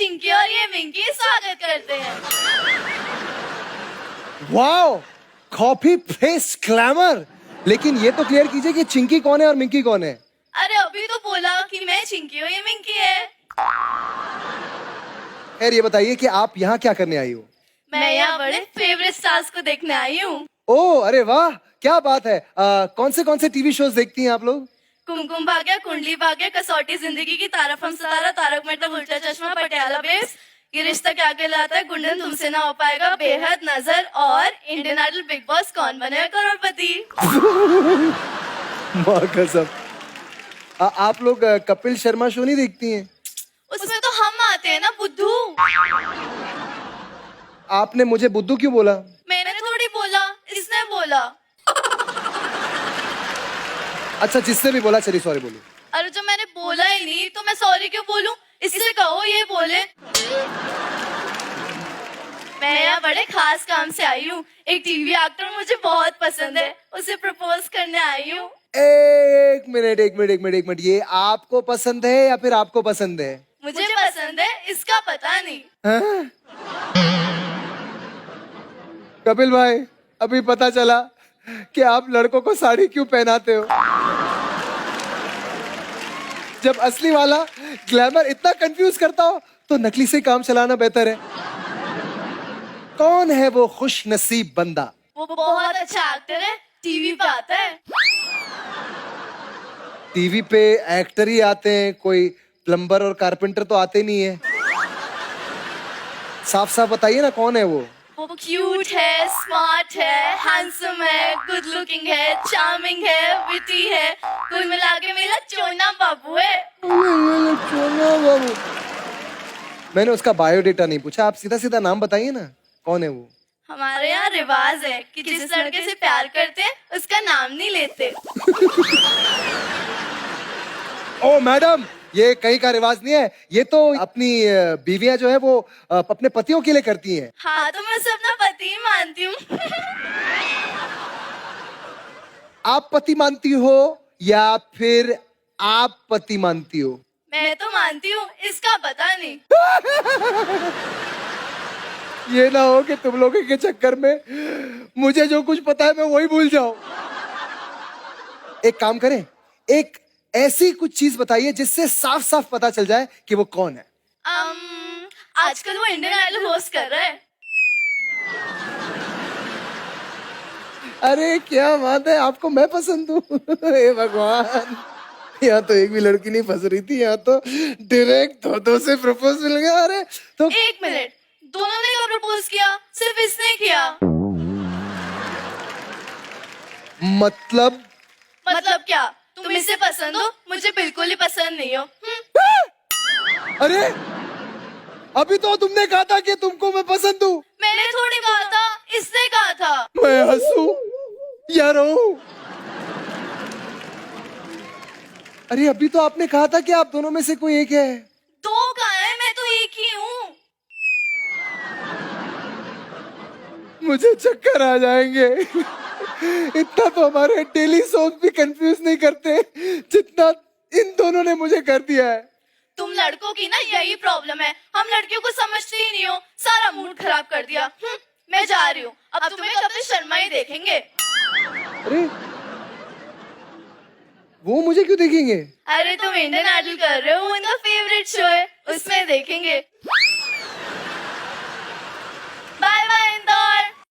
चिंकी और ये मिंकी स्वागत करते हैं। Wow, copy paste glamour. लेकिन ये तो क्लियर कीजिए कि चिंकी कौन है और मिंकी कौन है। अरे अभी तो बोला कि मैं चिंकी हूँ, ये मिंकी है। खैर ये बताइए कि आप यहाँ क्या करने आई हो। मैं यहाँ बड़े फेवरेट स्टार्स को देखने आई हूँ। ओह अरे वाह, क्या बात है। कौन से टीवी शोज देखती हैं आप लोग। कुमकुम भाग्य, कुंडली भाग्य, कसौटी जिंदगी की, तारक हम सितारा, तारक मेहता उल्टा चश्मा, पटियाला बेस, ये रिश्ता क्या कहलाता है, गुंडन तुमसे ना हो पाएगा, बेहद, नजर और इंडियन आइडल, बिग बॉस, कौन बनेगा करोड़पति। माँ कसम। आप लोग कपिल शर्मा शो नहीं देखती हैं। उसमें तो हम आते हैं ना बुद्धू। आपने मुझे बुद्धू क्यों बोला। मैंने थोड़ी बोला, इसने बोला। अच्छा जिससे भी बोला चलिए सॉरी बोलो। अरे जो मैंने बोला ही नहीं तो मैं सॉरी क्यों बोलूं, इससे कहो ये बोले। मैं यहाँ बड़े खास काम से आई हूँ। एक टीवी एक्टर मुझे बहुत पसंद है, उसे प्रपोज करने आई हूँ। एक मिनट, ये आपको पसंद है या फिर आपको पसंद है। मुझे पसंद है, इसका पता नहीं। हाँ? कपिल भाई अभी पता चला कि आप लड़कों को साड़ी क्यों पहनाते हो। जब असली वाला ग्लैमर इतना कंफ्यूज करता हो तो नकली से काम चलाना बेहतर है। कौन है वो खुश नसीब बंदा। वो बहुत अच्छा एक्टर है, टीवी पे आता है। टीवी पे एक्टर ही आते हैं, कोई प्लम्बर और कारपेंटर तो आते नहीं है। साफ साफ बताइए ना कौन है वो। वो क्यूट है, स्मार्ट है, हैंडसम है, गुड लुकिंग है, चार्मिंग है, विटी है, कुल मिला के मेरा चोना बाबू है। बाबू मैंने उसका बायोडेटा नहीं पूछा, आप सीधा सीधा नाम बताइए ना कौन है वो। हमारे यहाँ रिवाज है कि जिस लड़के से प्यार करते हैं उसका नाम नहीं लेते। ओ मैडम, ये कहीं का रिवाज नहीं है, ये तो अपनी बीवियां जो है वो अपने पतियों के लिए करती हैं। हाँ तो मैं उसे अपना पति ही मानती हूँ। आप पति मानती हो या फिर आप पति मानती हो। मैं तो मानती हूँ, इसका पता नहीं। ये ना हो कि तुम लोगों के चक्कर में मुझे जो कुछ पता है मैं वही भूल जाऊं। एक काम करें, एक ऐसी कुछ चीज बताइए जिससे साफ साफ पता चल जाए कि वो कौन है। आजकल वो इंडियन आइडल होस्ट कर रहा है। अरे क्या बात है, आपको मैं पसंद हूँ। हे भगवान, यहाँ तो एक भी लड़की नहीं फंस रही थी, यहाँ तो डायरेक्ट दो से प्रपोज मिल गया। अरे तो एक मिनट, दोनों ने कब प्रपोज किया, सिर्फ इसने किया। मतलब क्या, तुम इसे पसंद हो, मुझे बिल्कुल ही पसंद नहीं हो। अरे अभी तो तुमने कहा था कि तुमको मैं पसंद हूँ। मैंने थोड़ी कहा था, इसने कहा था। मैं हंसूं या रोऊं? अरे अभी तो आपने कहा था कि आप दोनों में से कोई एक है। दो कहा है, मैं तो एक ही हूँ। मुझे चक्कर आ जाएंगे। इतना तो हमारे डेली सोप भी कंफ्यूज नहीं करते जितना इन दोनों ने मुझे कर दिया है। तुम लड़कों की ना यही प्रॉब्लम है, हम लड़कियों को समझते ही नहीं हो, सारा मूड खराब कर दिया। मैं जा रही हूँ, अब तुम्हें कपिल शर्मा ही देखेंगे। अरे वो मुझे क्यों देखेंगे। अरे तुम इंडियन आइडल कर रहे हो, उनका फेवरेट शो है, उसमें देखेंगे।